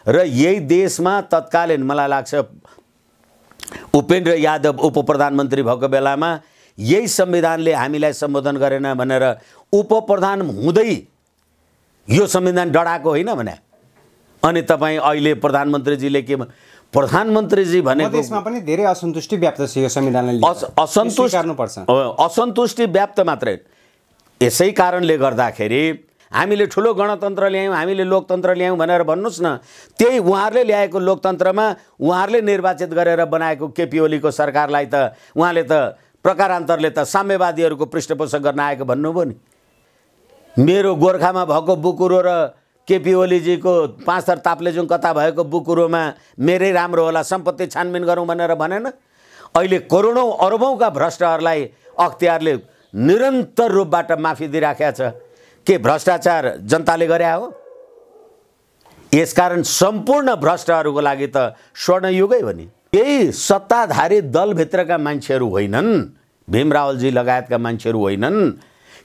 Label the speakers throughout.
Speaker 1: र यही देशमा तत्कालीन मलाई लाग्छ उपेन्द्र यादव उप प्रधानमन्त्री भएको बेलामा यही संविधानले हामीलाई सम्बोधन गरेन भनेर उप प्रधान हुँदै यो संविधान डराएको होइन भने अनि तपाईँ अहिले प्रधानमन्त्रीजीले के प्रधानमन्त्रीजी भनेको
Speaker 2: देशमा पनि धेरै असन्तुष्टि व्याप्त छ यो संविधानले
Speaker 1: असन्तुष्टि व्याप्त मात्रै यसै कारणले गर्दाखेरि हामीले ठुलो गणतन्त्र ल्यायौँ हामीले लोकतन्त्र ल्यायौँ भनेर भन्नुस् न त्यही उहाँहरूले ल्याएको लोकतन्त्रमा उहाँहरूले निर्वाचित गरेर बनाएको केपी ओलीको सरकारलाई त उहाँले त प्रकारान्तरले त साम्यवादीहरूको पृष्ठपोषण गर्न आएको भन्नुभयो नि मेरो गोर्खामा भएको बुकुरो र केपी ओलीजीको 5 थर ताप्लेजुङ कता भएको बुकुरोमा मेरै राम्रो होला सम्पत्ति छानबिन गरौँ भनेर भनेन अहिले करोडौँ अरबौँका भ्रष्टहरूलाई अख्तियारले निरन्तर रूपबाट माफी दिइराखेको छ के भ्रष्टाचार जनताले गरे हो यसकारण सम्पूर्ण भ्रष्टहरूको लागि त स्वर्णयुगै हो नि यही सत्ताधारी दलभित्रका मान्छेहरू होइनन् भीम रावलजी लगायतका मान्छेहरू होइनन्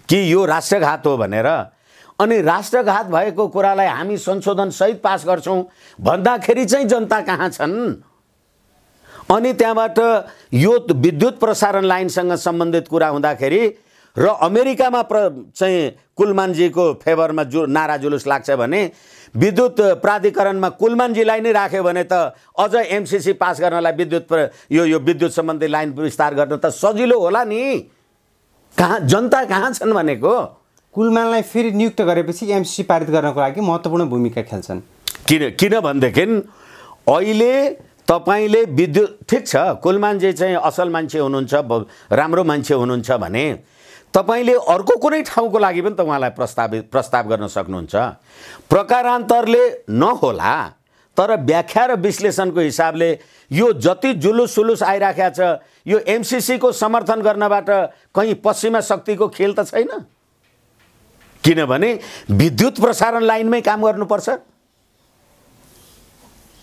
Speaker 1: कि यो राष्ट्रघात हो भनेर अनि राष्ट्रघात भएको कुरालाई हामी संशोधन सहित पास गर्छौं भन्दाखेरि चाहिँ जनता कहाँ छन् अनि त्यहाँबाट यो विद्युत प्रसारण लाइनसँग सम्बन्धित कुरा हुँदाखेरि र अमेरिकामा चाहिँ कुलमानजीको फेभरमा जो नारा जुलुस लाग्छ भने विद्युत प्राधिकरणमा कुलमानजीलाई नै राख्यो भने त अझ एमसीसी पास गर्नलाई यो विद्युत सम्बन्धी लाइन विस्तार गर्न त सजिलो होला नि कहाँ जनता कहाँ छन् भनेको
Speaker 2: कुलमानलाई फेरि नियुक्त गरेपछि एमसीसी पारित गर्नको लागि महत्त्वपूर्ण भूमिका खेल्छन्
Speaker 1: किन भनेदेखि अहिले तपाईले विद्युत ठीक छ कुलमानजी चाहिँ असल मान्छे हुनुहुन्छ राम्रो मान्छे हुनुहुन्छ भने तपाईले अर्को कुनै ठाउँको लागि पनि त उहाँलाई प्रस्ताव गर्न सक्नुहुन्छ प्रकारान्तरले नहोला तर व्याख्या र विश्लेषणको हिसाबले यो जति जुलुस आइराखेको छ यो एमसीसी को समर्थन गर्नबाट कहीं पश्चिमा शक्तिको खेल त छैन किनभने विद्युत प्रसारण लाइनमै काम गर्नुपर्छ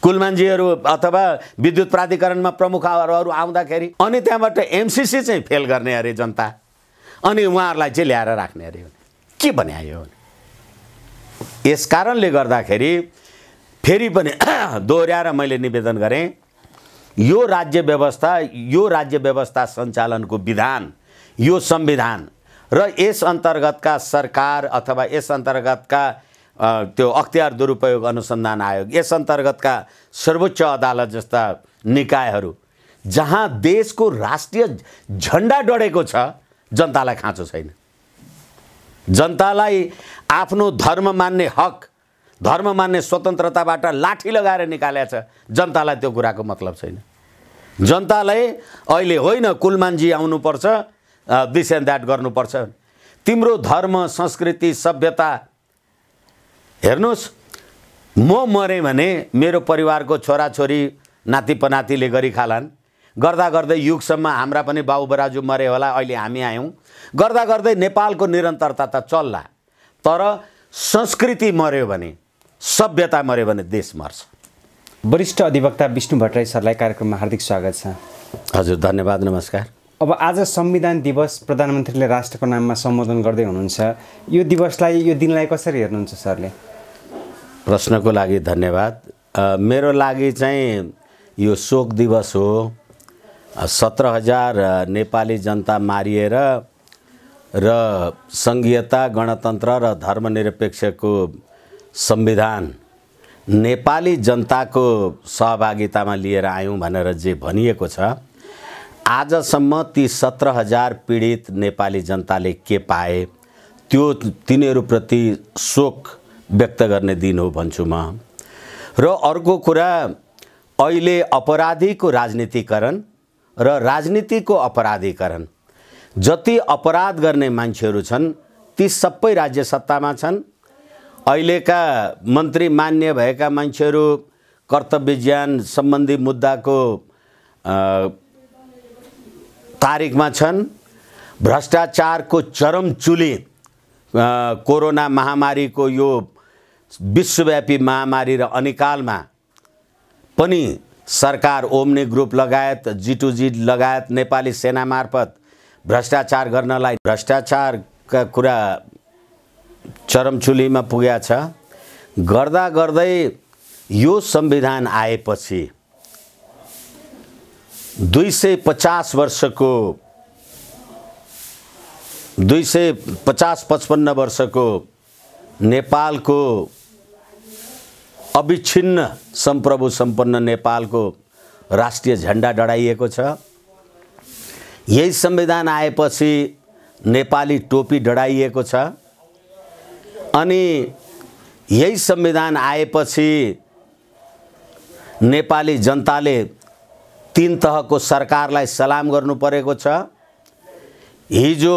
Speaker 1: कुलमानजीहरू अथवा विद्युत प्राधिकरणमा प्रमुखहरू आउँदाखेरि अनि त्यहाँबाट एमसीसी चाहिँ फेल गर्ने अरे जनता अनि उहाँहरूलाई चाहिँ ल्याएर राख्ने अरे के भन्यायो यस कारणले गर्दाखेरि फेरि पनि दोहोर्याएर मैले निवेदन गरेँ यो राज्य व्यवस्था सञ्चालनको विधान यो संविधान र यस अन्तर्गतका सरकार अथवा यस अन्तर्गतका त्यो अख्तियार दुरुपयोग अनुसन्धान आयोग यस अन्तर्गतका सर्वोच्च अदालत जस्ता निकायहरू जहाँ देशको राष्ट्रिय झण्डा डढेको छ जनतालाई खाँचो छैन जनतालाई आफ्नो धर्म मान्ने हक धर्म मान्ने स्वतन्त्रताबाट लाठी लगाएर निकालेको छ जनतालाई त्यो कुराको मतलब छैन जनतालाई अहिले होइन कुलमानजी आउनुपर्छ दिस एन्ड द्याट गर्नुपर्छ तिम्रो धर्म संस्कृति सभ्यता हेर्नुस् म मरे भने मेरो परिवारको छोराछोरी नाति पनातीले गरी खालान् गर्दा गर्दै युगसम्म हाम्रा पनि बाउ बराजु मरे होला अहिले हामी आयौं गर्दा गर्दै नेपालको निरन्तरता त चल्ला तर संस्कृति मर्यो भने सभ्यता मर्यो भने देश मर्छ
Speaker 2: वरिष्ठ अधिवक्ता विष्णु भट्टराई सरलाई कार्यक्रममा हार्दिक स्वागत छ
Speaker 1: हजुर धन्यवाद नमस्कार
Speaker 2: अब आज संविधान दिवस प्रधानमन्त्रीले राष्ट्रको नाममा सम्बोधन गर्दै हुनुहुन्छ यो दिवसलाई यो दिनलाई कसरी हेर्नुहुन्छ सरले
Speaker 1: प्रश्नको लागि धन्यवाद मेरो लागि चाहिँ यो शोक दिवस हो 17,000 नेपाली जनता मारिएर र संघीयता गणतन्त्र र धर्मनिरपेक्षको संविधान नेपाली जनताको सहभागितामा लिएर आयौं भनेर जे भनिएको छ आजसम्म ती 17,000 पीडित नेपाली जनताले के पाए त्यो तिनीहरूप्रति शोक व्यक्त गर्ने दिन हो भन्छु म र अर्को कुरा अहिले अपराधीको राजनीतिकरण र राजनीतिको अपराधीकरण जति अपराध गर्ने मान्छेहरू छन् ती सबै राज्य सत्तामा छन् अहिलेका मन्त्री मान्य भएका मान्छेहरू कर्तव्य ज्ञान सम्बन्धी मुद्दाको तारिकमा छन् भ्रष्टाचारको चरम चुली कोरोना महामारीको यो विश्वव्यापी महामारी र अनिकालमा पनि सरकार ओम्नी ग्रुप लगायत G2G लगायत नेपाली सेना मार्फत भ्रष्टाचार गर्नलाई भ्रष्टाचारका कुरा चरमचुलीमा पुगेको छ गर्दा गर्दै यो संविधान आएपछि 250-55 वर्षको नेपालको अविच्छिन्न सम्प्रभु सम्पन्न नेपालको राष्ट्रिय झण्डा डढाइएको छ। यही संविधान आएपछि नेपाली टोपी डढाइएको छ। अनि यही संविधान आएपछि नेपाली जनताले 3 तहको सरकारलाई सलाम गर्नु परेको छ। हिजो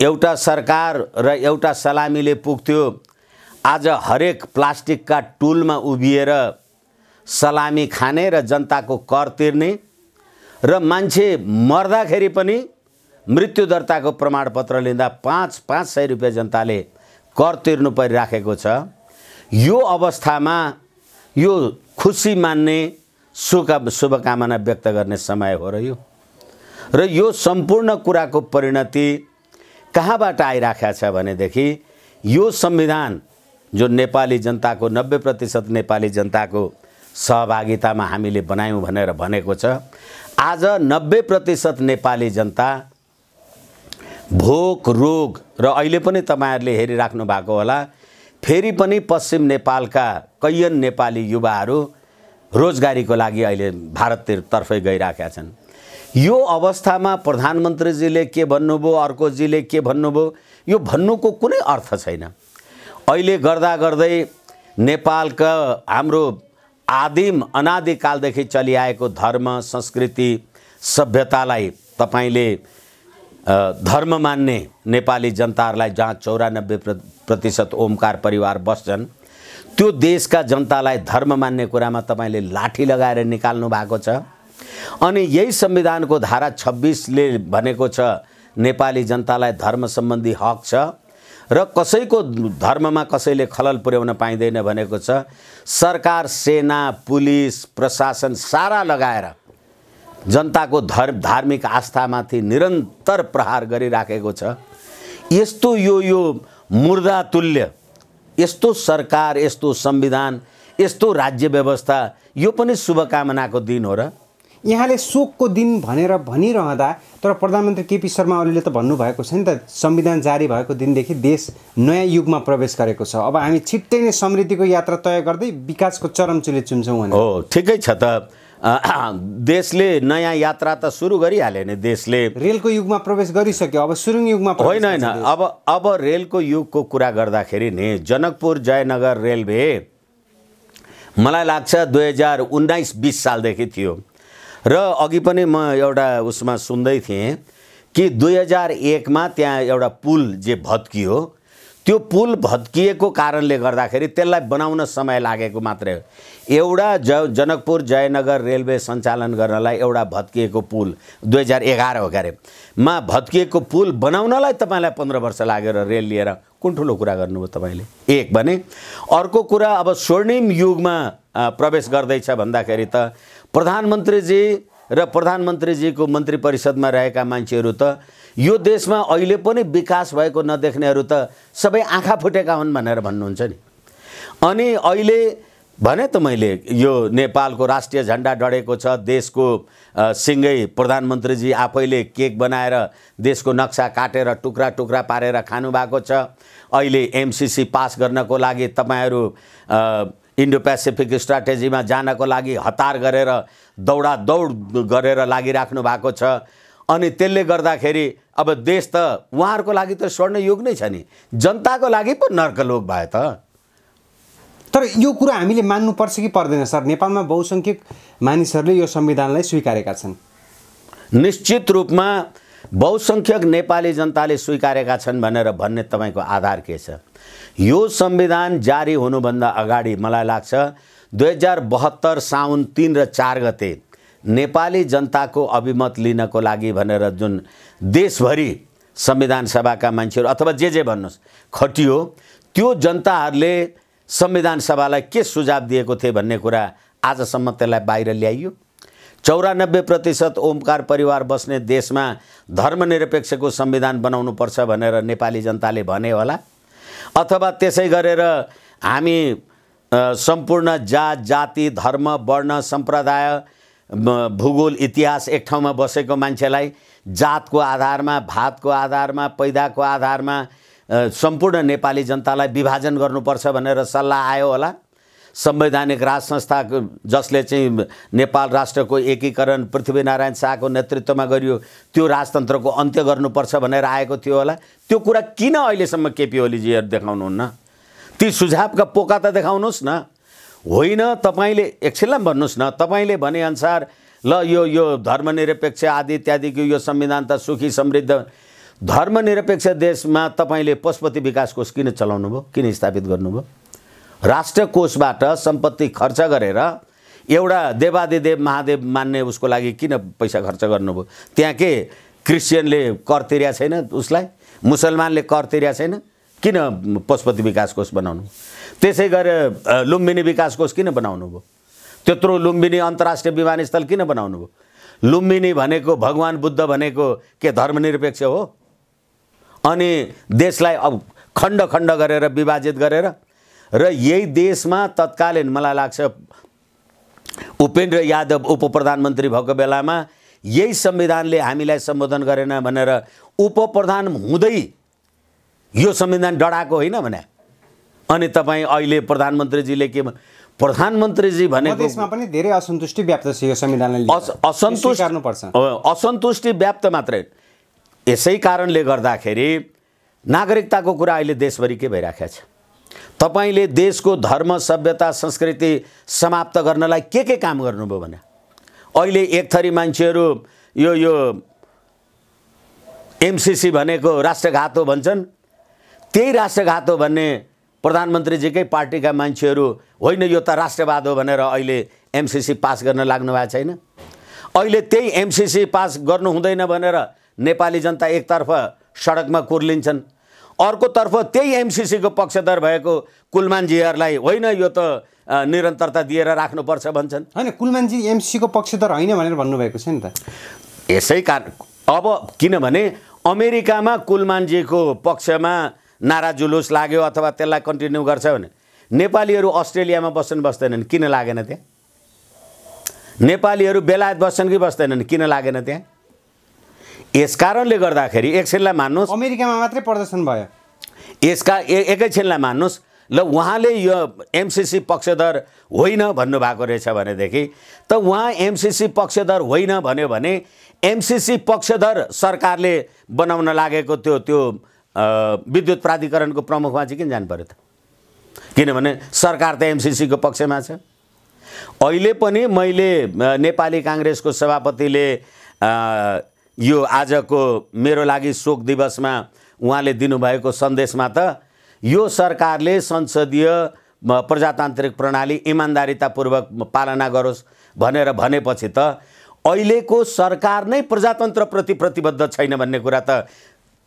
Speaker 1: एउटा सरकार र एउटा सलामीले पुग्थ्यो, आज हरेक प्लास्टिकका टुलमा उभिएर सलामी खाने र जनताको कर तिर्ने र मान्छे मर्दाखेरि पनि मृत्यु दर्ताको प्रमाणपत्र लिँदा 500 रुपैयाँ जनताले कर तिर्नु परिराखेको छ। यो अवस्थामा यो खुसी मान्ने शुभकामना व्यक्त गर्ने समय हो र यो सम्पूर्ण कुराको परिणति कहाँबाट आइराखेको छ भनेदेखि यो संविधान जो नेपाली जनताको 90% नेपाली जनताको सहभागितामा हामीले बनायौँ भनेर भनेको छ। आज 90% नेपाली जनता भोक रोग र अहिले पनि तपाईहरुले हेरिराख्नु भएको होला, फेरि पनि पश्चिम नेपालका कैयन नेपाली युवाहरू रोजगारीको लागि अहिले भारततर्फै गइराखेका छन्। यो अवस्थामा प्रधानमन्त्रीजीले के भन्नुभयो, अर्कोजीले के भन्नुभयो, यो भन्नुको कुनै अर्थ छैन। अहिले गर्दा गर्दै नेपालका हाम्रो आदिम अनादिकालदेखि चलिआएको धर्म संस्कृति सभ्यतालाई तपाईले धर्म मान्ने नेपाली जनताहरूलाई जहाँ 94% ओमकार परिवार बस्छन्, त्यो देशका जनतालाई धर्म मान्ने कुरामा तपाईले लाठी लगाएर निकाल्नु भएको छ। अनि यही संविधानको धारा 26 ले भनेको छ नेपाली जनतालाई धर्म सम्बन्धी हक छ र कसैको धर्ममा कसैले खलल पुर्याउन पाइँदैन भनेको छ। सरकार, सेना, पुलिस, प्रशासन सारा लगाएर जनताको धार्मिक आस्थामाथि निरन्तर प्रहार गरिराखेको छ। यस्तो यो मुर्दा तुल्य यस्तो सरकार, यस्तो संविधान, यस्तो राज्य व्यवस्था, यो पनि शुभकामनाको दिन हो र
Speaker 2: यहाँले शोकको दिन भनेर भनिरहँदा तर प्रधानमन्त्री केपी शर्मा ओलीले त भन्नुभएको छ नि त, संविधान जारी भएको दिनदेखि देश नयाँ युगमा प्रवेश गरेको छ, अब हामी छिट्टै नै समृद्धिको यात्रा तय गर्दै विकासको चरमचुली चुन्छौँ भने।
Speaker 1: हो, ठिकै छ त। देशले नयाँ यात्रा त सुरु गरिहाल्यो नि। देशले
Speaker 2: रेलको युगमा प्रवेश गरिसक्यो, अब सुरुङ युगमा
Speaker 1: होइन। अब रेलको युगको कुरा गर्दाखेरि नि जनकपुर जयनगर रेलवे मलाई लाग्छ 2019-20 सालदेखि थियो र अघि पनि म एउटा उसमा सुन्दै थिएँ कि 2001 मा त्यहाँ एउटा पुल जे भत्कियो, त्यो पुल भत्किएको कारणले गर्दाखेरि त्यसलाई बनाउन समय लागेको मात्रै हो। एउटा जनकपुर जयनगर रेलवे सञ्चालन गर्नलाई एउटा भत्किएको पुल 2011 हो क्यारे मा भत्किएको पुल बनाउनलाई तपाईलाई 15 वर्ष लाग्यो र रेल लिएर कुन ठुलो कुरा गर्नुभयो तपाईले। एक भने अर्को कुरा, अब स्वर्णिम युगमा प्रवेश गर्दैछ भन्दाखेरि त प्रधानमन्त्रीजी र प्रधानमन्त्रीजीको मन्त्री परिषदमा रहेका मान्छेहरू त यो देशमा अहिले पनि विकास भएको नदेख्नेहरू त सबै आँखा फुटेका हुन् भनेर भन्नुहुन्छ नि। अनि अहिले भने त मैले यो नेपालको राष्ट्रिय झण्डा डढेको छ, देशको सिंगै प्रधानमन्त्रीजी आफैले केक बनाएर देशको नक्सा काटेर टुक्रा टुक्रा पारेर खानु भएको छ। अहिले एमसीसी पास गर्नको लागि तपाईहरु इन्डो पेसिफिक स्ट्राटेजीमा जानको लागि हतार गरेर दौड गरेर लागिराख्नु भएको छ। अनि त्यसले गर्दाखेरि अब देश त उहाँहरुको लागि त स्वर्ण युग नै छ नि, जनताको लागि पो नर्कलोक भयो त।
Speaker 2: तर यो कुरा हामीले मान्नुपर्छ कि पर्दैन सर? नेपालमा बहुसंख्यक मानिसहरूले यो संविधानलाई स्वीकारेका छन्।
Speaker 1: निश्चित रूपमा बहुसंख्यक नेपाली जनताले स्वीकारेका छन् भनेर भन्ने तपाईको आधार के छ? यो संविधान जारी हुनुभन्दा अगाडि मलाई लाग्छ 2072 साउन 3 र 4 गते नेपाली जनताको अभिमत लिनको लागि भनेर जुन देशभरि संविधान सभाका मान्छेहरू अथवा जे भन्नुस् खटियो, त्यो जनताहरूले संविधान सभालाई के सुझाव दिएको थिए भन्ने कुरा आजसम्म त्यसलाई बाहिर ल्याइयो। 94% ओमकार परिवार बस्ने देशमा धर्मनिरपेक्षको संविधान बनाउनु पर्छ भनेर नेपाली जनताले भने होला, अथवा त्यसै गरेर हामी सम्पूर्ण जात जाति धर्म वर्ण सम्प्रदाय भूगोल इतिहास एक ठाउँमा बसेको मान्छेलाई जातको आधारमा भातको आधारमा पैदाको आधारमा सम्पूर्ण नेपाली जनतालाई विभाजन गर्नुपर्छ भनेर सल्लाह आयो होला। संवैधानिक राज संस्था जसले चाहिँ नेपाल राष्ट्रको एकीकरण पृथ्वीनारायण शाहको नेतृत्वमा गरियो त्यो राजतन्त्रको अन्त्य गर्नुपर्छ भनेर आएको थियो होला। त्यो कुरा किन अहिलेसम्म केपी ओलीजीहरू देखाउनुहुन्न? ती सुझावका पोका त देखाउनुहोस् न। होइन तपाईँले एकछिनलाई भन्नुहोस् न, तपाईँले भनेअनुसार ल यो धर्मनिरपेक्ष आदि इत्यादिको यो संविधान त सुखी समृद्ध धर्मनिरपेक्ष देशमा तपाईँले पशुपति विकास कोष किन चलाउनु भयो, किन स्थापित गर्नुभयो? राष्ट्र कोषबाट सम्पत्ति खर्च गरेर एउटा देवादिदेव महादेव मान्ने उसको लागि किन पैसा खर्च गर्नुभयो? त्यहाँ के क्रिस्चियनले कर तिर्या छैन, उसलाई मुसलमानले कर तिर्या छैन? किन पशुपति विकास कोष बनाउनु? त्यसै गरेर लुम्बिनी विकास कोष किन बनाउनु भयो? त्यत्रो लुम्बिनी अन्तर्राष्ट्रिय विमानस्थल किन बनाउनु भयो? लुम्बिनी भनेको भगवान बुद्ध भनेको के धर्मनिरपेक्ष हो? अनि देशलाई अब खण्ड खण्ड गरेर विभाजित गरेर र यही देशमा तत्कालीन मलाई लाग्छ उपेन्द्र यादव उप प्रधानमन्त्री भएको बेलामा यही संविधानले हामीलाई सम्बोधन गरेन भनेर उप प्रधान हुँदै यो संविधान डराएको होइन भने। अनि तपाईँ अहिले प्रधानमन्त्रीजीले के प्रधानमन्त्रीजी भनेको
Speaker 2: देशमा पनि धेरै असन्तुष्टि व्याप्त छ यो संविधानले
Speaker 1: असन्तुष्टि व्याप्त मात्रै। यसै कारणले गर्दाखेरि नागरिकताको कुरा अहिले देशभरि के भइराखेको छ? तपाईले देशको धर्म सभ्यता संस्कृति समाप्त गर्नलाई के काम गर्नुभयो भने अहिले एक थरी मान्छेहरू यो एमसीसी भनेको राष्ट्रघात हो भन्छन्। त्यही राष्ट्रघात हो भन्ने प्रधानमन्त्रीजीकै पार्टीका मान्छेहरू होइन यो त राष्ट्रवाद हो भनेर अहिले एमसीसी पास गर्न लाग्नु भएको छैन। अहिले त्यही एमसीसी पास गर्नु हुँदैन भनेर नेपाली जनता एकतर्फ सडकमा कुर्लिन्छन्, अर्कोतर्फ त्यही एमसीसी को पक्षधर भएको कुलमानजीहरूलाई होइन यो त निरन्तरता दिएर राख्नुपर्छ भन्छन्।
Speaker 2: हैन कुलमानजी एमसीसी को पक्षधर होइन भनेर भन्नुभएको छ नि त।
Speaker 1: यसै कारण अब किनभने अमेरिकामा कुलमानजीको पक्षमा नारा जुलुस लाग्यो अथवा त्यसलाई कन्टिन्यू गर्छ भने नेपालीहरू अस्ट्रेलियामा बस्छन् बस्दैनन्, किन लागेन त्यहाँ? नेपालीहरू बेलायत बस्छन् कि बस्दैनन्, किन लागेन त्यहाँ? यसकारणले गर्दाखेरि एकछिनलाई मान्नुहोस्
Speaker 2: अमेरिकामा मात्रै प्रदर्शन भयो।
Speaker 1: यसका एकैछिनलाई मान्नुहोस् ल उहाँले यो एमसीसी पक्षधर होइन भन्नुभएको रहेछ भनेदेखि त उहाँ एमसीसी पक्षधर होइन भन्यो भने एमसीसी पक्षधर सरकारले बनाउन लागेको त्यो विद्युत प्राधिकरणको प्रमुखमा चाहिँ किन जानु पर्यो त? किनभने सरकार त एमसीसी को पक्षमा छ। अहिले पनि मैले नेपाली कांग्रेसको सभापतिले यो आजको मेरो लागि शोक दिवसमा उहाँले दिनुभएको सन्देशमा त यो सरकारले संसदीय प्रजातान्त्रिक प्रणाली इमानदारीतापूर्वक पालना गरोस् भनेर भनेपछि त अहिलेको सरकार नै प्रजातन्त्रप्रति प्रतिबद्ध छैन भन्ने कुरा त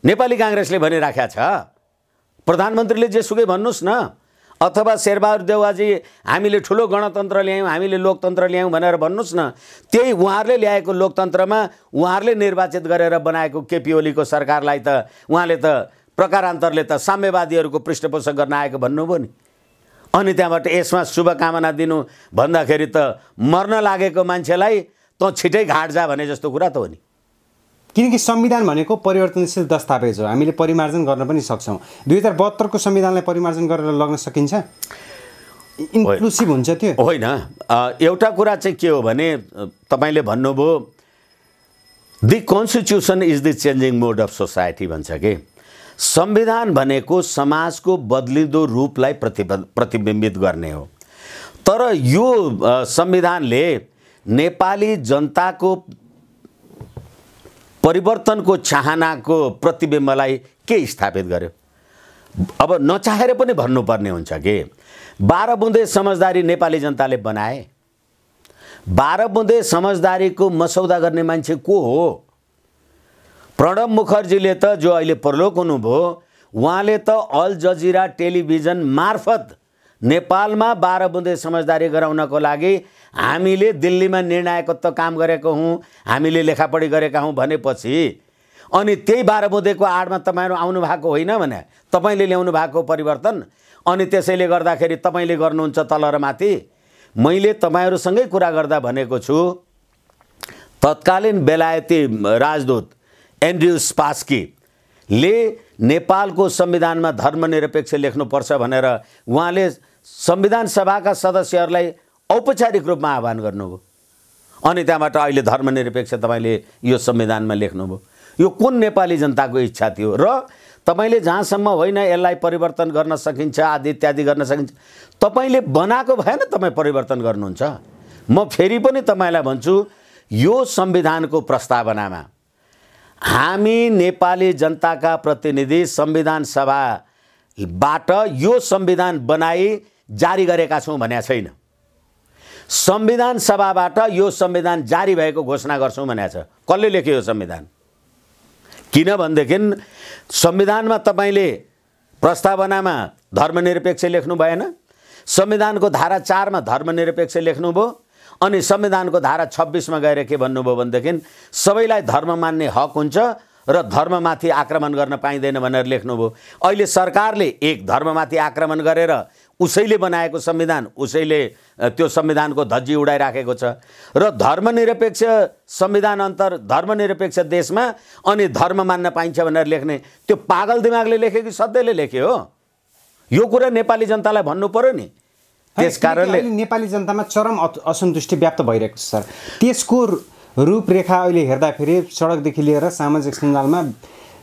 Speaker 1: नेपाली कांग्रेसले भनिराखेको छ। प्रधानमन्त्रीले जेसुकै भन्नुस् न अथवा शेरबहादुर देउवाजी हामीले ठुलो गणतन्त्र ल्यायौँ हामीले लोकतन्त्र ल्यायौँ भनेर भन्नुस् न, त्यही उहाँहरूले ल्याएको लोकतन्त्रमा उहाँहरूले निर्वाचित गरेर बनाएको केपी ओलीको सरकारलाई त उहाँले त प्रकारान्तरले त साम्यवादीहरूको पृष्ठपोषण गर्न आएको भन्नुभयो नि। अनि त्यहाँबाट यसमा शुभकामना दिनु भन्दाखेरि त मर्न लागेको मान्छेलाई त छिटै घाट जा भने जस्तो कुरा त हो नि।
Speaker 2: किनकि संविधान भनेको परिवर्तनशील दस्तावेज हो, हामीले परिमार्जन गर्न पनि सक्छौँ। 2072 को संविधानलाई परिमार्जन गरेर लग्न सकिन्छ? इन्क्लुसिभ हुन्छ त्यो?
Speaker 1: होइन, एउटा कुरा चाहिँ के हो भने तपाईले भन्नुभयो the constitution is the changing mode of society भन्छ कि संविधान भनेको समाजको बदलिँदो रूपलाई प्रतिबिम्बित गर्ने हो। तर यो संविधानले नेपाली जनताको परिवर्तनको चाहनाको प्रतिबिम्बलाई के स्थापित गर्यो? अब नचाहेर पनि भन्नुपर्ने हुन्छ कि 12 बुँदे समझदारी नेपाली जनताले बनाए। 12 बुँदे समझदारीको मसौदा गर्ने मान्छे को हो? प्रणब मुखर्जीले त जो अहिले परलोक हुनुभयो उहाँले त अल जजिरा टेलिभिजन मार्फत नेपालमा 12 बुँदे समझदारी गराउनको लागि हामीले दिल्लीमा निर्णायकत्व काम गरेको हौँ, हामीले लेखापढी गरेका हौँ भनेपछि अनि त्यही 12 बुँदेको आडमा तपाईहरु आउनु भएको होइन भने तपाईले ल्याउनु भएको परिवर्तन अनि त्यसैले गर्दाखेरि तपाईले गर्नुहुन्छ तल र माथि। मैले तपाईहरुसँगै कुरा गर्दा भनेको छु, तत्कालीन बेलायती राजदूत एन्ड्रयू स्पास्कीले नेपालको संविधानमा धर्मनिरपेक्ष लेख्नुपर्छ भनेर उहाँले संविधान सभाका सदस्यहरूलाई औपचारिक रूपमा आह्वान गर्नुभयो। अनि त्यहाँबाट अहिले धर्मनिरपेक्ष तपाईले यो संविधानमा लेख्नुभयो। यो कुन नेपाली जनताको इच्छा थियो? र तपाईले जहाँसम्म होइन यसलाई परिवर्तन गर्न सकिन्छ आदि इत्यादि गर्न सकिन्छ, तपाईले बनाएको भएन तपाई परिवर्तन गर्नुहुन्छ। म फेरि पनि तपाईलाई भन्छु, यो संविधानको प्रस्तावनामा हामी नेपाली जनताका प्रतिनिधि संविधान सभाबाट यो संविधान बनाई जारी गरेका छौं भनेको छैन। संविधान सभाबाट यो संविधान जारी भएको घोषणा गर्छौं भनेको छ। कसले लेख्यो यो संविधान? किनभनेदेखि संविधानमा तपाईले प्रस्तावनामा धर्मनिरपेक्ष लेख्नु भएन, संविधानको धारा 4 मा धर्मनिरपेक्ष लेख्नुभयो, अनि संविधानको धारा 26 मा गएर के भन्नुभयो भनेदेखि सबैलाई धर्म मान्ने हक हुन्छ र धर्ममाथि आक्रमण गर्न पाइँदैन भनेर लेख्नुभयो। अहिले सरकारले एक धर्ममाथि आक्रमण गरेर उसैले बनाएको संविधान उसैले त्यो संविधानको धज्जी उडाइराखेको छ र धर्मनिरपेक्ष संविधान अन्तर धर्मनिरपेक्ष देशमा अनि धर्म मान्न पाइन्छ भनेर लेख्ने त्यो पागल दिमागले लेख्यो कि सधैँले लेख्यो हो? यो कुरा नेपाली जनतालाई भन्नु पर्यो नि। त्यसकारणले
Speaker 2: नेपाली जनतामा चरम असन्तुष्टि व्याप्त भइरहेको छ सर। त्यसको रूपरेखा अहिले हेर्दाखेरि सडकदेखि लिएर सामाजिक सञ्जालमा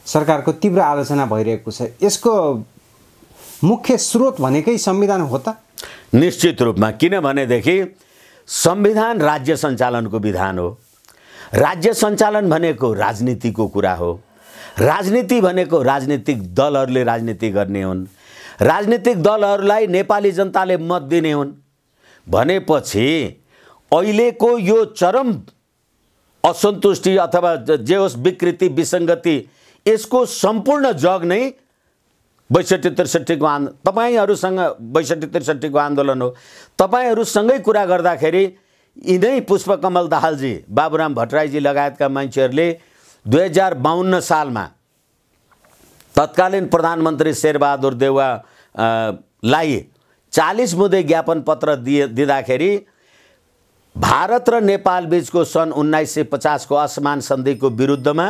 Speaker 2: सरकारको तीव्र आलोचना भइरहेको छ। यसको मुख्य स्रोत भनेकै संविधान हो त?
Speaker 1: निश्चित रूपमा, किनभनेदेखि संविधान राज्य सञ्चालनको विधान हो। राज्य सञ्चालन भनेको राजनीतिको कुरा हो। राजनीति भनेको राजनीतिक दलहरूले राजनीति गर्ने हुन्। राजनीतिक दलहरूलाई नेपाली जनताले मत दिने हुन् भनेपछि अहिलेको यो चरम असन्तुष्टि अथवा जे होस् विकृति विसङ्गति यसको सम्पूर्ण जग नै 62-63 को आन्दोलन तपाईहरुसँग 62-63 को आन्दोलन हो। तपाईहरुसँगै कुरा गर्दाखेरि यिनै पुष्पकमल दाहालजी, बाबुराम भट्टराईजी लगायतका मान्छेहरूले 2052 सालमा तत्कालीन प्रधानमन्त्री शेरबहादुर देउवालाई 40 बुँदे ज्ञापन पत्र दिँदाखेरि भारत र नेपाल बीचको सन् 1950 को असमान सन्धिको विरुद्धमा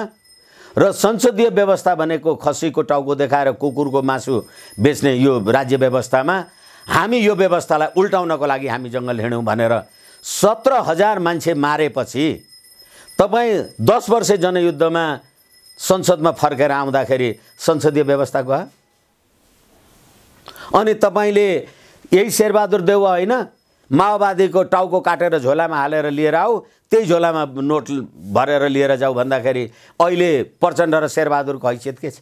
Speaker 1: र संसदीय व्यवस्था भनेको खसीको टाउको देखाएर कुकुरको मासु बेच्ने यो राज्य व्यवस्थामा हामी यो व्यवस्थालाई उल्टाउनको लागि हामी जंगल हिँड्यौं भनेर 17,000 मान्छे मारेपछि तपाई 10 वर्ष जनयुद्धमा संसदमा फर्केर आउँदाखेरि संसदीय व्यवस्था गयो। अनि तपाईले यही शेरबहादुर देउवा हैन माओवादीको टाउको काटेर झोलामा हालेर लिएर आऊ, त्यही झोलामा नोट भरेर लिएर जाऊ भन्दाखेरि अहिले प्रचण्ड र शेरबहादुरको हैसियत के छ?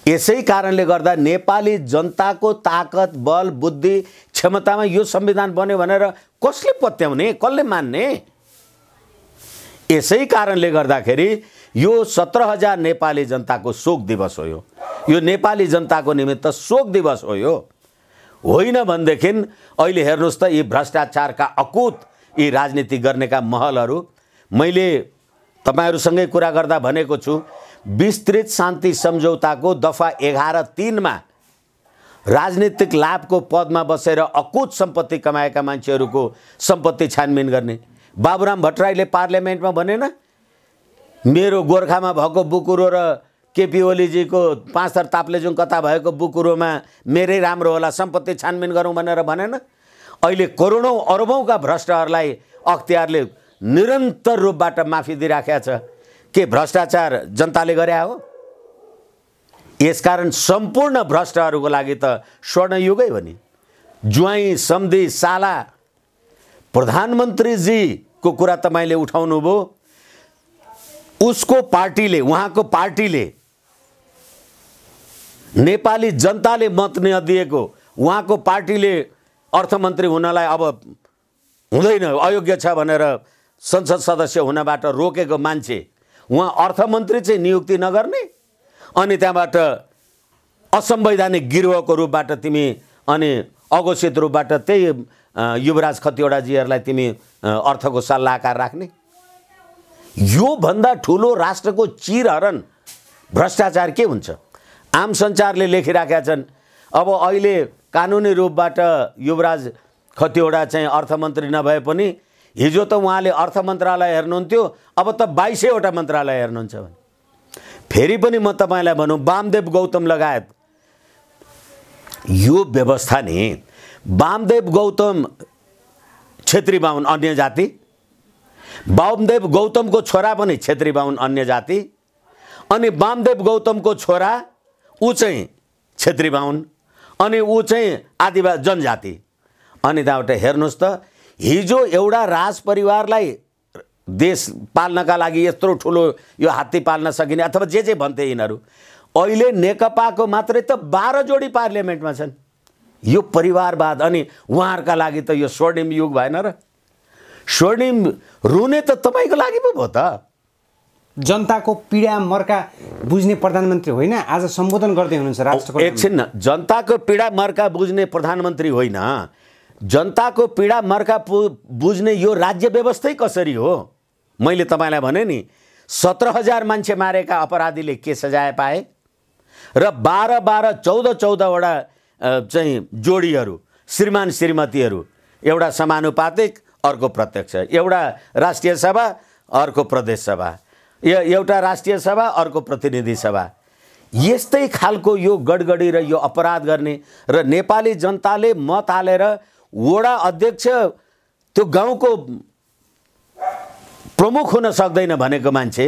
Speaker 1: यसै कारणले गर्दा नेपाली जनताको ताकत बल बुद्धि क्षमतामा यो संविधान बन्यो भनेर कसले पत्याउने, कसले मान्ने? यसै कारणले गर्दाखेरि यो 17,000 नेपाली जनताको शोक दिवस हो। यो नेपाली जनताको निमित्त शोक दिवस हो। यो होइन भनेदेखि अहिले हेर्नुस् त यी भ्रष्टाचारका अकुत यी राजनीति गर्नेका महलहरू, मैले तपाईहरुसँगै कुरा गर्दा भनेको छु, विस्तृत शान्ति सम्झौताको दफा 11(3) मा राजनीतिक लाभको पदमा बसेर अकुत सम्पत्ति कमाएका मान्छेहरूको सम्पत्ति छानबिन गर्ने। बाबुराम भट्टराईले पार्लियामेन्टमा भनेन मेरो गोर्खामा भएको बुकुरो र केपी ओलीजीको 5 थर ताप्लेजुङ कता भएको बुकुरोमा मेरै राम्रो होला, सम्पत्ति छानबिन गरौँ भनेर भनेन? अहिले करोडौं अरबौंका भ्रष्टहरूलाई अख्तियारले निरन्तर रूपबाट माफी दिइराखेको छ। के भ्रष्टाचार जनताले गरे हो? यसकारण सम्पूर्ण भ्रष्टहरूको लागि त स्वर्णयुगै हो नि। ज्वाइँ सम्धि साला प्रधानमन्त्रीजीको कुरा तपाईले उठाउनु भो। उसको पार्टीले, उहाँको पार्टीले नेपाली जनताले मत नदिएको उहाँको पार्टीले अर्थमन्त्री हुनलाई अब हुँदैन अयोग्य छ भनेर संसद सदस्य हुनबाट रोकेको मान्छे उहाँ अर्थमन्त्री चाहिँ नियुक्ति नगर्ने अनि त्यहाँबाट असंवैधानिक गिरोहको रूपबाट तिमी अनि अघोषित रूपबाट त्यही युवराज खतिवडाजीहरूलाई तिमी अर्थको सल्लाहकार राख्ने? यो भन्दा ठुलो राष्ट्रको चिरहरण भ्रष्टाचार के हुन्छ? आम सञ्चारले लेखिराखेका छन् अब अहिले कानुनी रूपबाट युवराज खतिवडा चाहिँ अर्थमन्त्री नभए पनि हिजो त उहाँले अर्थ मन्त्रालय हेर्नुहुन्थ्यो, अब त 22वटा मन्त्रालय हेर्नुहुन्छ भने। फेरि पनि म तपाईँलाई भनौँ, वामदेव गौतम लगायत यो व्यवस्था नि, वामदेव गौतम क्षेत्री बाहुन अन्य जाति, वामदेव गौतमको छोरा पनि क्षेत्री बाहुन अन्य जाति, अनि वामदेव गौतमको छोरा ऊ चाहिँ क्षेत्री बाहुन, अनि ऊ चाहिँ आदिवासी जनजाति। अनि त्यहाँबाट हेर्नुहोस् त, हिजो एउटा राज परिवारलाई देश पाल्नका लागि यत्रो ठुलो यो हात्ती पाल्न सकिने अथवा जे भन्थे यिनीहरू, अहिले नेकपाको मात्रै त 12 जोडी पार्लियामेन्टमा छन्। यो परिवारवाद, अनि उहाँहरूका लागि त यो स्वर्णिम युग भएन र? स्वर्णिम रुने त तपाईँको लागि पो भयो त।
Speaker 2: जनताको पीडा मर्का बुझ्ने प्रधानमन्त्री होइन, आज सम्बोधन गर्दै हुनुहुन्छ राष्ट्रको।
Speaker 1: एकछिन, जनताको पीडा मर्का बुझ्ने प्रधानमन्त्री होइन, जनताको पीडा मर्का बुझ्ने यो राज्य व्यवस्थै कसरी हो? मैले तपाईँलाई भने नि, 17,000 मान्छे मारेका अपराधीले के सजाय पाए र 12-12, 14-14वटा चाहिँ जोडीहरू, श्रीमान श्रीमतीहरू, एउटा समानुपातिक अर्को प्रत्यक्ष, एउटा राष्ट्रिय सभा अर्को प्रदेश सभा, एउटा राष्ट्रिय सभा अर्को प्रतिनिधि सभा, यस्तै खालको यो गडगडी र यो अपराध गर्ने र नेपाली जनताले मत हालेर वडा अध्यक्ष त्यो गाउँको प्रमुख हुन सक्दैन भनेको मान्छे,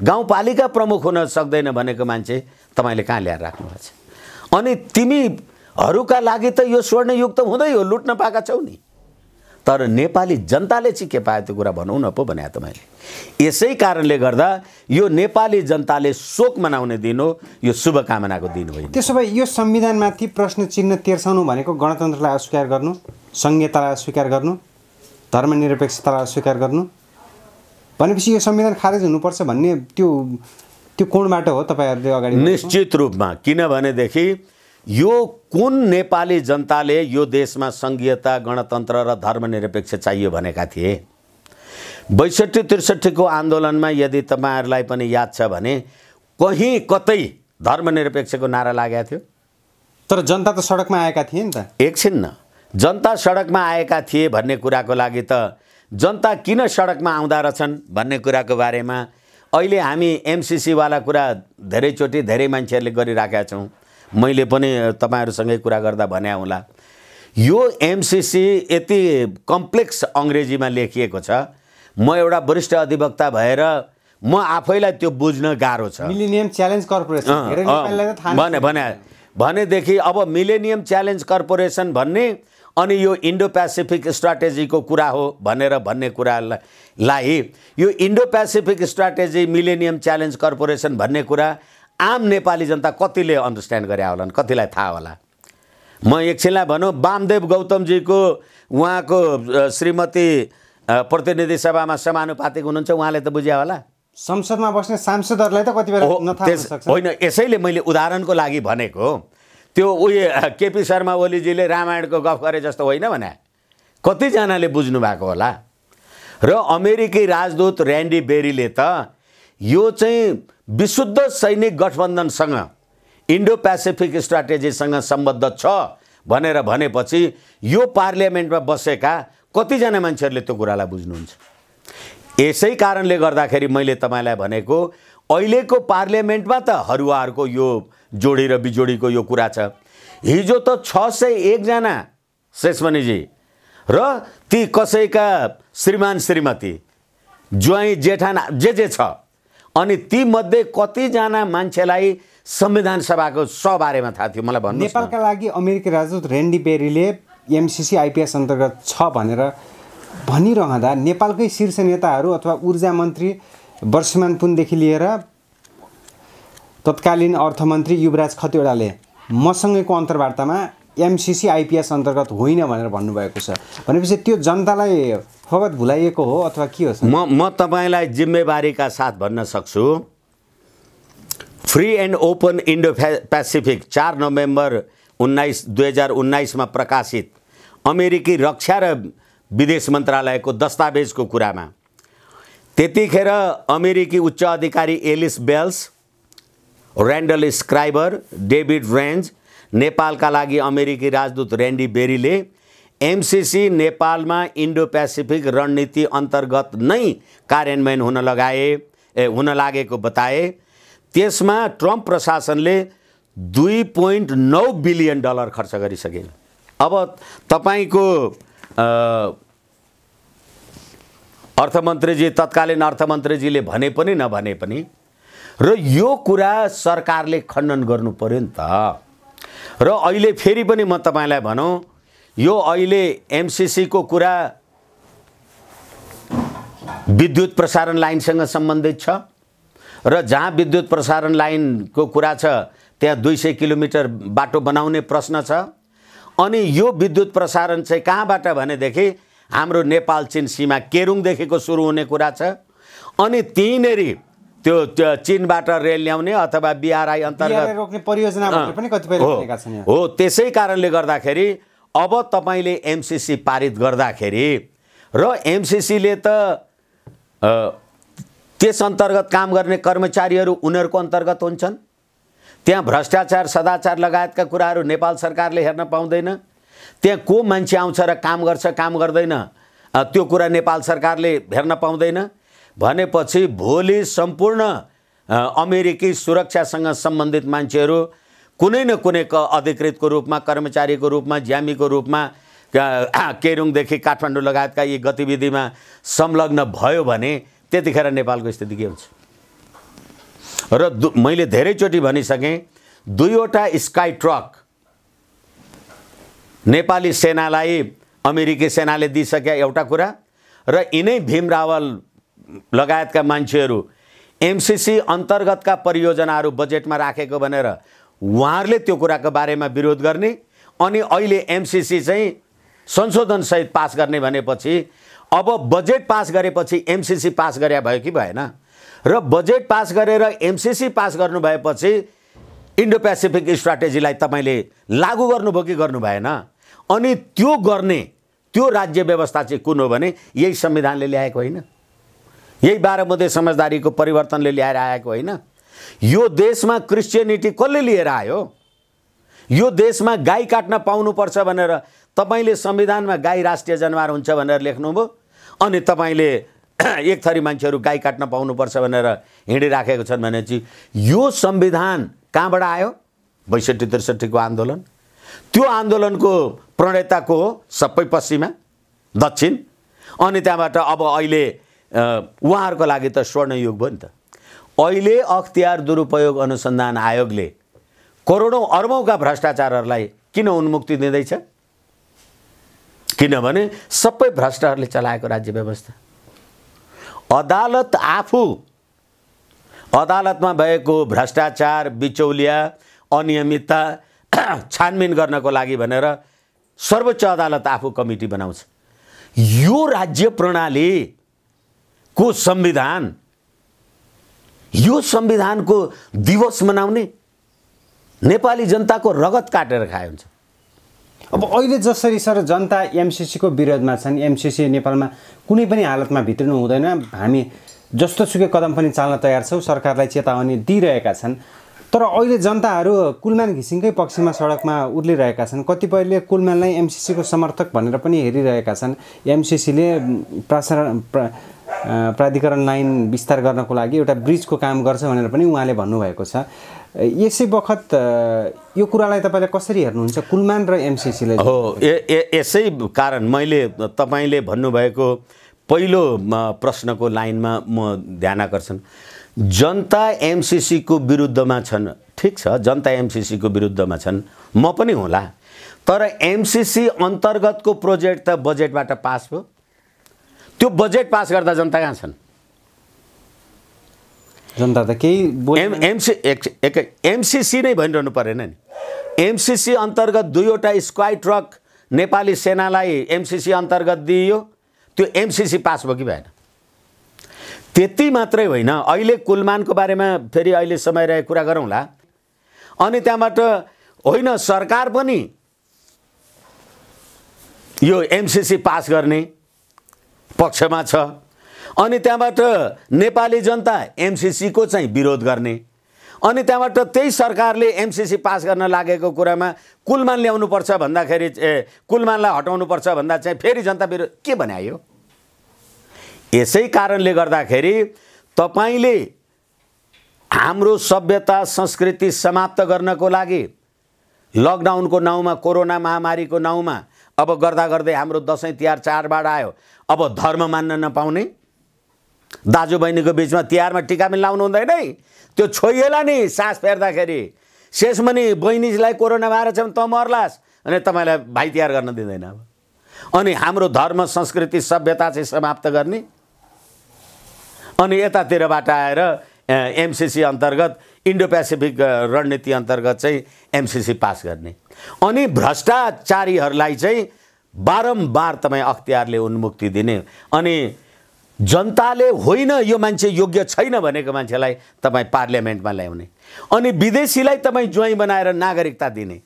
Speaker 1: गाउँपालिका प्रमुख हुन सक्दैन भनेको मान्छे तपाईँले कहाँ ल्याएर राख्नुभएको छ? अनि तिमीहरूका लागि त यो स्वर्ण युग त हुँदै हो, लुट्न पाएका छौ नि, तर नेपाली जनताले चाहिँ के पायो त्यो कुरा भनौँ न पो भने त मैले। यसै कारणले गर्दा यो नेपाली जनताले शोक मनाउने दिन हो, यो शुभकामनाको दिन होइन।
Speaker 2: त्यसो भए यो संविधानमाथि प्रश्न चिन्ह तेर्साउनु भनेको गणतन्त्रलाई अस्वीकार गर्नु, संघीयतालाई अस्वीकार गर्नु, धर्मनिरपेक्षतालाई अस्वीकार गर्नु भनेपछि यो संविधान खारेज हुनुपर्छ भन्ने त्यो कोणबाट हो तपाईँहरूले अगाडि?
Speaker 1: निश्चित रूपमा, किनभनेदेखि यो कुन नेपाली जनताले यो देशमा संघीयता, गणतन्त्र र धर्मनिरपेक्ष चाहियो भनेका थिए? 62-63 को आन्दोलनमा यदि तपाईँहरूलाई पनि याद छ भने कहीँ कतै धर्मनिरपेक्षको नारा लागेको थियो,
Speaker 2: तर जनता त सडकमा आएका थिए नि त।
Speaker 1: एकछिन न, जनता सडकमा आएका थिए भन्ने कुराको लागि त जनता किन सडकमा आउँदा रहेछन् भन्ने कुराको बारेमा अहिले हामी एमसिसीवाला कुरा धेरैचोटि धेरै मान्छेहरूले गरिराखेका छौँ। मैले पनि तपाईँहरूसँगै कुरा गर्दा भने होला, यो एमसिसी यति कम्प्लेक्स अङ्ग्रेजीमा लेखिएको छ, म एउटा वरिष्ठ अधिवक्ता भएर म आफैलाई त्यो बुझ्न गाह्रो छ।
Speaker 2: मिलेनियम च्यालेन्ज कर्पोरेसन
Speaker 1: भनेदेखि अब मिलेनियम च्यालेन्ज कर्पोरेसन भन्ने अनि यो इन्डो पेसिफिक स्ट्राटेजीको कुरा हो भन्ने कुरालाई यो Indo Pacific strategy, millennium challenge corporation भन्ने कुरा आम नेपाली जनता कतिले अन्डरस्ट्यान्ड गरे होलान्, कतिलाई थाहा होला? म एकछिनलाई भनौँ, वामदेव गौतमजीको उहाँको श्रीमती प्रतिनिधि सभामा समानुपातिक हुनुहुन्छ, उहाँले त बुझ्या होला।
Speaker 2: संसदमा बस्ने सांसदहरूलाई त कति बेला नथाहा हुन सक्छ।
Speaker 1: होइन, यसैले मैले उदाहरणको लागि भनेको, त्यो उयो केपी शर्मा ओलीजीले रामायणको गफ गरे जस्तो होइन भने कतिजनाले बुझ्नु भएको होला। र अमेरिकी राजदूत ऱ्यान्डी बेरीले त यो चाहिँ विशुद्ध सैनिक गठबन्धनसँग, इन्डो पेसिफिक स्ट्राटेजीसँग सम्बद्ध छ भनेर भनेपछि यो पार्लियामेन्टमा बसेका कतिजना मान्छेहरूले त्यो कुरालाई बुझ्नुहुन्छ। यसै कारणले गर्दाखेरि मैले तपाईँलाई भनेको, अहिलेको पार्लियामेन्टमा त हरुवाहरूको यो जोडी र बिजोडीको यो कुरा छ। हिजो त 601 जना शेषमणिजी र ती कसैका श्रीमान श्रीमती, ज्वाइँ जेठाना जे छ, अनि ती मध्ये कतिजना मान्छेलाई संविधान सभाको बारेमा थाहा थियो मलाई भन्नु।
Speaker 2: नेपालका लागि अमेरिकी राजदूत ऱ्यान्डी बेरीले एमसिसी आइपिएस अन्तर्गत छ भनेर भनिरहँदा नेपालकै शीर्ष नेताहरू अथवा ऊर्जा मन्त्री वर्षमान पुनदेखि लिएर तत्कालीन अर्थमन्त्री युवराज खतिवडाले मसँगैको अन्तर्वार्तामा एमसिसी आइपिएस अन्तर्गत होइन भनेर भन्नुभएको छ। भनेपछि त्यो जनतालाई फगत भुलाइएको हो अथवा के हो?
Speaker 1: म तपाईँलाई जिम्मेवारीका साथ भन्न सक्छु, free and open Indo Pacific 4 November 2019 मा प्रकाशित अमेरिकी रक्षा र विदेश मन्त्रालयको दस्तावेजको कुरामा त्यतिखेर अमेरिकी उच्च अधिकारी Alice Wells, Randall Schriver, David Ranz, नेपालका लागि अमेरिकी राजदूत र्यान्डी बेरीले एमसीसी नेपालमा इन्डो पेसिफिक रणनीति अन्तर्गत नै कार्यान्वयन हुन लागेको बताए। त्यसमा ट्रम्प प्रशासनले $2.9 बिलियन खर्च गरिसके। अब तपाईको अर्थमन्त्रीजी, तत्कालीन अर्थमन्त्रीजीले भने पनि नभने पनि र यो कुरा सरकारले खण्डन गर्नु पर्यो नि त। र अहिले फेरि पनि म तपाईलाई भनौँ, यो अहिले एमसीसी को कुरा विद्युत प्रसारण लाइनसँग सम्बन्धित छ र जहाँ विद्युत प्रसारण लाइनको कुरा छ त्यहाँ 200 किलोमिटर बाटो बनाउने प्रश्न छ। अनि यो विद्युत प्रसारण चाहिँ कहाँबाट भनेदेखि हाम्रो नेपाल चीन सीमा केरुङदेखिको सुरु हुने कुरा छ। अनि त्यहीँनेरि त्यो चीनबाट रेल ल्याउने अथवा बीआरआई अन्तर्गत
Speaker 2: रोक्ने परियोजना पनि कतिपयले भनेका छन्।
Speaker 1: हो, त्यसै कारणले गर्दाखेरि अब तपाईले एमसीसी पारित गर्दाखेरि र एमसीसीले त त्यस अन्तर्गत काम गर्ने कर्मचारीहरू उनीहरूको अन्तर्गत हुन्छन्। त्यहाँ भ्रष्टाचार सदाचार लगायतका कुराहरू नेपाल सरकारले हेर्न पाउँदैन। त्यहाँ को मान्छे आउँछ र काम गर्छ काम गर्दैन त्यो कुरा नेपाल सरकारले हेर्न पाउँदैन भनेपछि भोलि सम्पूर्ण अमेरिकी सुरक्षासँग सम्बन्धित मान्छेहरू कुनै न कुनै अधिकृतको रूपमा, कर्मचारीको रूपमा, ज्यामीको रूपमा केरुङदेखि काठमाडौँ लगायतका यी गतिविधिमा संलग्न भयो भने त्यतिखेर नेपालको स्थिति के हुन्छ? र मैले धेरैचोटि भनिसकेँ, 2वटा स्काई ट्रक नेपाली सेनालाई अमेरिकी सेनाले दिइसके एउटा कुरा, र यिनै भीम रावल लगायतका मान्छेहरू एमसीसी अन्तर्गतका परियोजनाहरू बजेटमा राखेको भनेर उहाँहरूले त्यो कुराको बारेमा विरोध गर्ने। अनि अहिले एमसीसी चाहिँ संशोधनसहित पास गर्ने भनेपछि अब बजेट पास गरेपछि एमसीसी पास गरे भयो कि भएन? र बजेट पास गरेर एमसीसी पास गर्नु भएपछि इन्डो पेसिफिक स्ट्राटेजीलाई तपाईले लागू गर्नुभयो कि गर्नु भएन? अनि त्यो गर्ने त्यो राज्य व्यवस्था चाहिँ कुन हो भने यही संविधानले ल्याएको होइन, यही 12 बुँदे समझदारीको परिवर्तनले ल्याएर आएको होइन। यो देशमा क्रिस्चियनिटी कसले लिएर आयो? यो देशमा गाई काट्न पाउनुपर्छ भनेर तपाईले संविधानमा गाई राष्ट्रिय जनावर हुन्छ भनेर लेख्नुभयो। अनि तपाईले एक थरी मान्छेहरू गाई काट्न पाउनुपर्छ भनेर हिँडिराखेको छन् भनेपछि यो संविधान कहाँबाट आयो? 62-63 को आन्दोलन। त्यो आन्दोलनको प्रणेता को हो? सबै पश्चिमा दक्षिण। अनि त्यहाँबाट अब अहिले उहाँहरूको लागि त स्वर्ण युग भयो नि त। अहिले अख्तियार दुरुपयोग अनुसन्धान आयोगले करोडौं अर्बौंका भ्रष्टाचारहरूलाई किन उन्मुक्ति दिँदैछ? किनभने सबै भ्रष्टहरूले चलाएको राज्य व्यवस्था। अदालत आफू अदालतमा भएको भ्रष्टाचार, बिचौलिया, अनियमितता छानबिन गर्नको लागि भनेर सर्वोच्च अदालत आफू कमिटी बनाउँछ। यो राज्य प्रणाली को संविधान, यो संविधानको दिवस मनाउने नेपाली जनताको रगत काटेर खाए हुन्छ।
Speaker 2: अब अहिले जसरी सर जनता एमसीसी को विरोधमा छन्, एमसीसी नेपालमा कुनै पनि हालतमा भित्रिनु हुँदैन, हामी जस्तोसुकै कदम पनि चाल्न तयार छौँ, सरकारलाई चेतावनी दिइरहेका छन्। तर अहिले जनताहरू कुलमान घिसिङकै पक्षमा सडकमा उर्लिरहेका छन्। कतिपयले कुलमानलाई एमसीसी को समर्थक भनेर पनि हेरिरहेका छन्। एमसीसीले प्राधिकरण लाइन विस्तार गर्नको लागि एउटा ब्रिजको काम गर्छ भनेर पनि उहाँले भन्नुभएको छ। यसै बखत यो कुरालाई तपाईले कसरी हेर्नुहुन्छ, कुलमान र एमसीसीले?
Speaker 1: हो, यसै कारण मैले तपाईले भन्नुभएको पहिलो प्रश्नको लाइनमा म ध्यान आकर्षण, जनता एमसीसी को विरुद्धमा छन्। ठीक छ, जनता एमसीसी को विरुद्धमा छन्, म पनि होला। तर एमसीसी अन्तर्गतको प्रोजेक्ट त बजेटबाट पास भयो। त्यो बजेट पास गर्दा जनता कहाँ छन्?
Speaker 2: जनता त केही
Speaker 1: एमसीसी नै भनिरहनु परेन नि। एमसीसी अन्तर्गत 2वटा स्काई ट्रक नेपाली सेनालाई एमसीसी अन्तर्गत दिइयो, त्यो एमसीसी पास भयो कि भएन? त्यति मात्रै होइन, अहिले कुलमानको बारेमा फेरि अहिले समय रहेको कुरा गरौँला। अनि त्यहाँबाट होइन, सरकार पनि यो एमसीसी पास गर्ने पक्षमा छ। अनि त्यहाँबाट नेपाली जनता एमसीसी को चाहिँ विरोध गर्ने। अनि त्यहाँबाट त्यही सरकारले एमसिसी पास गर्न लागेको कुरामा कुलमान ल्याउनुपर्छ भन्दाखेरि कुलमानलाई हटाउनुपर्छ भन्दा चाहिँ फेरि जनता विरोध के बनायो। यसै कारणले गर्दाखेरि तपाईले हाम्रो सभ्यता संस्कृति समाप्त गर्नको लागि लकडाउनको नाउँमा कोरोना महामारीको नाउँमा अब गर्दा गर्दै हाम्रो दसैँ तिहार चाडबाड आयो। अब धर्म मान्न नपाउने, दाजुबहिनीको बिचमा तिहारमा टिका पनि लाउनु हुँदैन है, त्यो छोइएला नि सास फेर्दाखेरि शेषमणि बहिनीलाई कोरोना भएर छ भने त मर्लास् अनि तपाईँलाई भाइ तिहार गर्न दिँदैन। अब अनि हाम्रो धर्म संस्कृति सभ्यता चाहिँ समाप्त गर्ने अनि यतातिरबाट आएर एमसिसी अन्तर्गत इन्डो पेसिफिक रणनीति अन्तर्गत चाहिँ एमसिसी पास गर्ने अनि भ्रष्टाचारीहरूलाई चाहिँ बारम्बार तपाईँ अख्तियारले उन्मुक्ति दिने अनि जनताले होइन यो मान्छे योग्य छैन भनेको मान्छेलाई तपाईँ पार्लियामेन्टमा ल्याउने अनि विदेशीलाई तपाईँ ज्वाइँ बनाएर नागरिकता दिने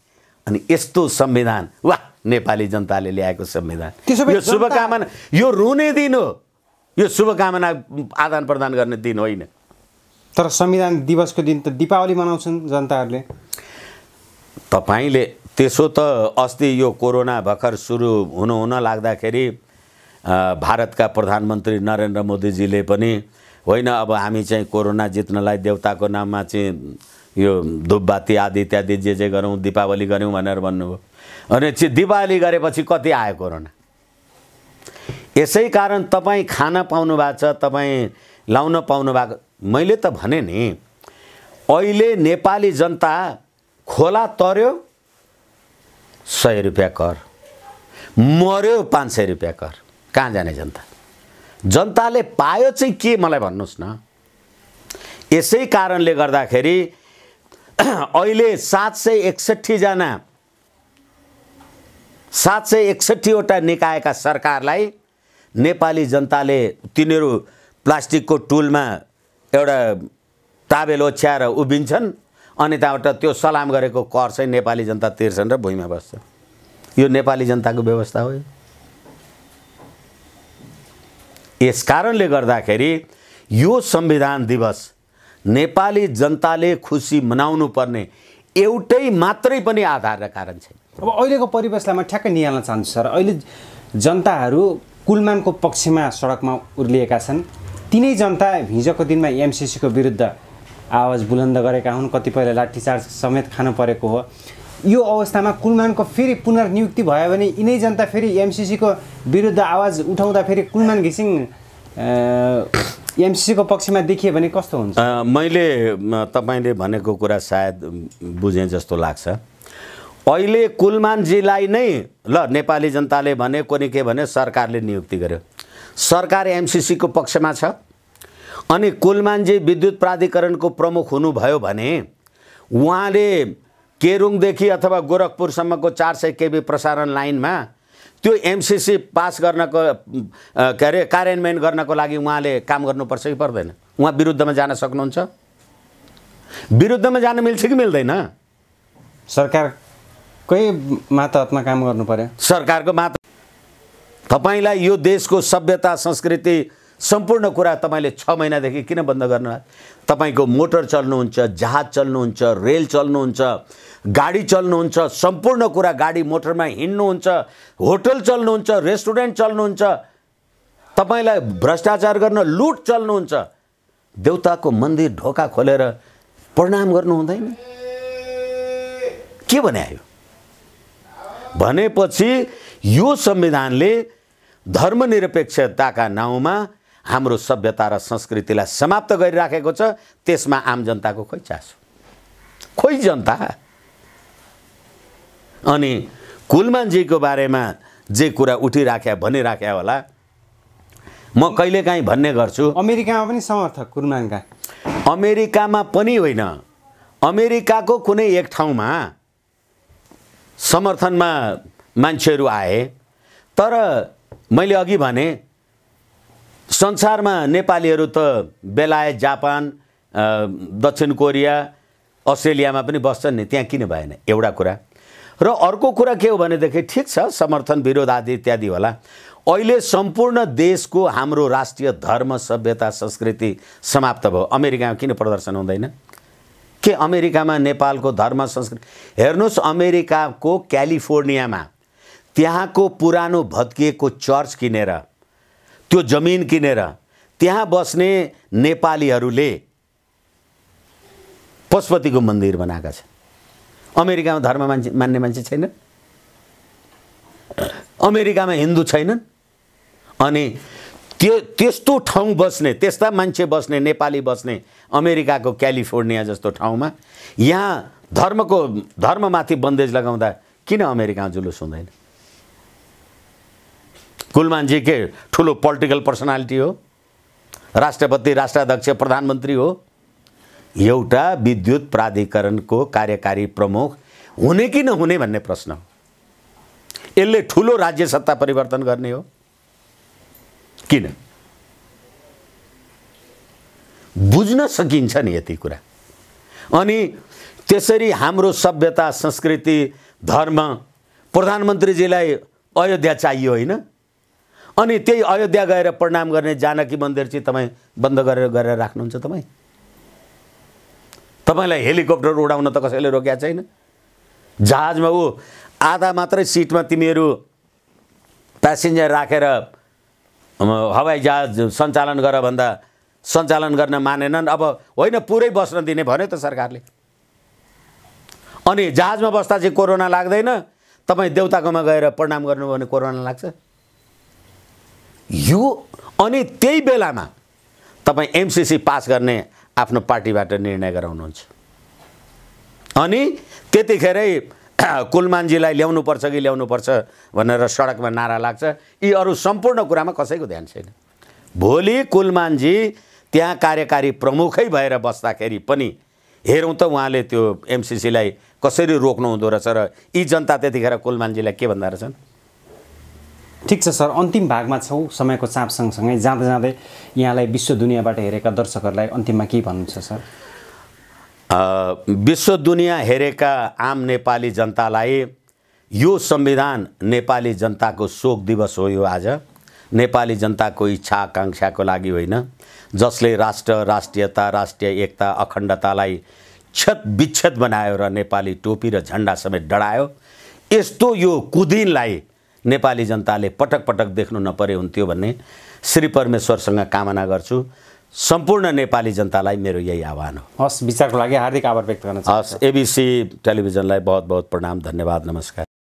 Speaker 1: अनि यस्तो संविधान वाह नेपाली जनताले ल्याएको संविधान। यो शुभकामना, यो रुने दिन हो, यो शुभकामना आदान प्रदान गर्ने दिन होइन।
Speaker 2: तर संविधान दिवसको दिन त दीपावली मनाउँछन् जनताहरूले।
Speaker 1: तपाईले त्यसो त अस्ति यो कोरोना भर्खर सुरु हुन लाग्दाखेरि भारतका प्रधानमन्त्री नरेन्द्र मोदीजीले पनि होइन अब हामी चाहिँ कोरोना जित्नलाई देउताको नाममा चाहिँ यो धुपबाती आदि इत्यादि जे गरौँ दीपावली गरौँ भनेर भन्नुभयो अनि दीपावली गरेपछि कति आयो कोरोना। यसै कारण तपाईँ खान पाउनु भएको छ, तपाईँ लाउन पाउनु भएको। मैले त भने नि अहिले नेपाली जनता खोला तर्यो 100 रुपियाँ कर, मर्यो 500 रुपियाँ कर, कहाँ जाने जनता? जनताले पायो चाहिँ के मलाई भन्नुहोस् न। यसै कारणले गर्दाखेरि अहिले 761वटा निकायका सरकारलाई नेपाली जनताले तिनीहरू प्लास्टिकको टुलमा एउटा टावेल ओछ्याएर उभिन्छन् अनि त्यहाँबाट त्यो सलाम गरेको कर चाहिँ नेपाली जनता तिर्छन् र भुइँमा बस्छन्। यो नेपाली जनताको व्यवस्था हो। यस कारणले गर्दाखेरि यो संविधान दिवस नेपाली जनताले खुसी मनाउनु पर्ने एउटै मात्रै पनि आधार र कारण छैन।
Speaker 2: अब अहिलेको परिवेशलाई म ठ्याक्कै निहाल्न चाहन्छु सर। अहिले जनताहरू कुलमानको पक्षमा सडकमा उर्लिएका छन्। तिनै जनता हिजोको दिनमा एमसिसीको विरुद्ध आवाज बुलन्द गरेका हुन्, कतिपयले लाठीचार्ज समेत खानु परेको हो। यो अवस्थामा कुलमानको फेरि पुनर्नियुक्ति भयो भने यिनै जनता फेरि एमसिसीको विरुद्ध आवाज उठाउँदा फेरि कुलमान घिसिङ एमसिसीको पक्षमा देखियो भने कस्तो हुन्छ?
Speaker 1: मैले तपाईले भनेको कुरा सायद बुझेँ जस्तो लाग्छ। अहिले कुलमानजीलाई नै ल नेपाली जनताले भने कोनी के भने सरकारले नियुक्ति गर्यो, सरकार एमसिसीको पक्षमा छ अनि कुलमानजी विद्युत प्राधिकरणको प्रमुख हुनुभयो भने उहाँले केरुङदेखि अथवा गोरखपुरसम्मको 400 केबी प्रसारण लाइनमा त्यो एमसिसी पास गर्नको के अरे कार्यान्वयन गर्नको लागि उहाँले काम गर्नुपर्छ कि पर्दैन? उहाँ विरुद्धमा जान सक्नुहुन्छ? विरुद्धमा जान मिल्छ कि मिल्दैन?
Speaker 2: सरकारकै मातहतमा काम गर्नु पर्यो।
Speaker 1: सरकारको मात तपाईलाई यो देशको सभ्यता संस्कृति सम्पूर्ण कुरा तपाईले 6 महिनादेखि किन बन्द गर्नु? तपाईको मोटर चल्नुहुन्छ, जहाज चल्नुहुन्छ, रेल चल्नुहुन्छ, गाडी चल्नुहुन्छ, सम्पूर्ण कुरा गाडी मोटरमा हिँड्नुहुन्छ, होटल चल्नुहुन्छ, रेस्टुरेन्ट चल्नुहुन्छ, तपाईलाई भ्रष्टाचार गर्न लुट चल्नुहुन्छ, देउताको मन्दिर ढोका खोलेर प्रणाम गर्नु हुँदैन? के भन्यायो? भनेपछि यो संविधानले धर्मनिरपेक्षताका नाउँमा हाम्रो सभ्यता र संस्कृतिलाई समाप्त गरिराखेको छ। त्यसमा आम जनताको खोइ चासो, खोइ जनता। अनि कुलमानजीको बारेमा जे कुरा उठिराख्या भनिराख्या होला, म कहिलेकाहीँ भन्ने गर्छु
Speaker 2: अमेरिकामा पनि समर्थक कुलमानका।
Speaker 1: अमेरिकामा पनि होइन, अमेरिकाको कुनै एक ठाउँमा समर्थनमा मान्छेहरू आए। तर मैले अघि भने संसारमा नेपालीहरू त बेलायत, जापान, दक्षिण कोरिया, अस्ट्रेलियामा पनि बस्छन् नि, त्यहाँ किन भएन? एउटा कुरा। र अर्को कुरा के हो भनेदेखि ठिक छ समर्थन विरोध आदि इत्यादि होला, अहिले सम्पूर्ण देशको हाम्रो राष्ट्रिय धर्म सभ्यता संस्कृति समाप्त भयो। अमेरिकामा किन प्रदर्शन हुँदैन? के अमेरिकामा नेपालको धर्म संस्कृति हेर्नुहोस्, अमेरिकाको क्यालिफोर्नियामा त्यहाँको पुरानो भत्किएको चर्च किनेर, त्यो जमिन किनेर त्यहाँ बस्ने नेपालीहरूले पशुपतिको मन्दिर बनाएका छन्। अमेरिकामा धर्म मान्ने मान्छे छैन, अमेरिकामा हिन्दू छैनन्। अनि त्यस्तो ठाउँ बस्ने, त्यस्ता मान्छे बस्ने, नेपाली बस्ने अमेरिकाको क्यालिफोर्निया जस्तो ठाउँमा यहाँ धर्ममाथि बन्देज लगाउँदा किन अमेरिकामा जुलुस हुँदैन? कुलमानजी के ठुलो पोलिटिकल पर्सनालिटी हो, राष्ट्रपति, राष्ट्राध्यक्ष, प्रधानमन्त्री हो, एउटा विद्युत प्राधिकरणको कार्यकारी प्रमुख हुने कि नहुने भन्ने प्रश्न हो। यसले ठुलो राज्य सत्ता परिवर्तन गर्ने हो किन? बुझ्न सकिन्छ नि यति कुरा। अनि त्यसरी हाम्रो सभ्यता, संस्कृति, धर्म, प्रधानमन्त्रीजीलाई अयोध्या चाहियो होइन? अनि त्यही अयोध्या गएर प्रणाम गर्ने जानकी मन्दिर चाहिँ तपाईँ बन्द गरेर राख्नुहुन्छ? तपाईँलाई हेलिकप्टर उडाउन त कसैले रोकेको छैन। जहाजमा आधा मात्रै सिटमा तिमीहरू प्यासेन्जर राखेर हवाई जहाज सञ्चालन गर भन्दा सञ्चालन गर्न मानेनन्। अब होइन, पुरै बस्न दिने भन्यो त सरकारले। अनि जहाजमा बस्दा चाहिँ कोरोना लाग्दैन, तपाईँ देउताकोमा गएर प्रणाम गर्नु भने कोरोना लाग्छ यो। अनि त्यही बेलामा तपाईँ एमसिसी पास गर्ने आफ्नो पार्टीबाट निर्णय गराउनुहुन्छ। अनि त्यतिखेरै कुलमानजीलाई ल्याउनुपर्छ कि ल्याउनुपर्छ भनेर सडकमा नारा लाग्छ। यी अरू सम्पूर्ण कुरामा कसैको ध्यान छैन। भोलि कुलमानजी त्यहाँ कार्यकारी प्रमुखै भएर बस्दाखेरि पनि हेरौँ त उहाँले त्यो एमसिसीलाई कसरी रोक्नु हुँदो रहेछ र यी जनता त्यतिखेर कुलमानजीलाई के भन्दा रहेछन्।
Speaker 2: ठिक छ सर, अन्तिम भागमा छौँ, समयको चाप सँगसँगै जाँदै जाँदै यहाँलाई विश्व दुनियाँबाट हेरेका दर्शकहरूलाई अन्तिममा के भन्नुहुन्छ सर?
Speaker 1: विश्व दुनियाँ हेरेका आम नेपाली जनतालाई यो संविधान नेपाली जनताको शोक दिवस हो। यो आज नेपाली जनताको इच्छा आकाङ्क्षाको लागि होइन, जसले राष्ट्र, राष्ट्रियता, राष्ट्रिय एकता, अखण्डतालाई छेदविच्छेद बनायो र नेपाली टोपी र झन्डा समेत डढायो। यस्तो यो कुदिनलाई नेपाली जनताले पटक पटक देख्नु नपरे हुन्थ्यो भन्ने श्री परमेश्वरसँग कामना गर्छु। सम्पूर्ण नेपाली जनतालाई मेरो यही आह्वान हो।
Speaker 2: हस्, विचारको लागि हार्दिक आभार व्यक्त गर्न चाहन्छु।
Speaker 1: हस्, एबिसी टेलिभिजनलाई बहुत बहुत प्रणाम, धन्यवाद, नमस्कार।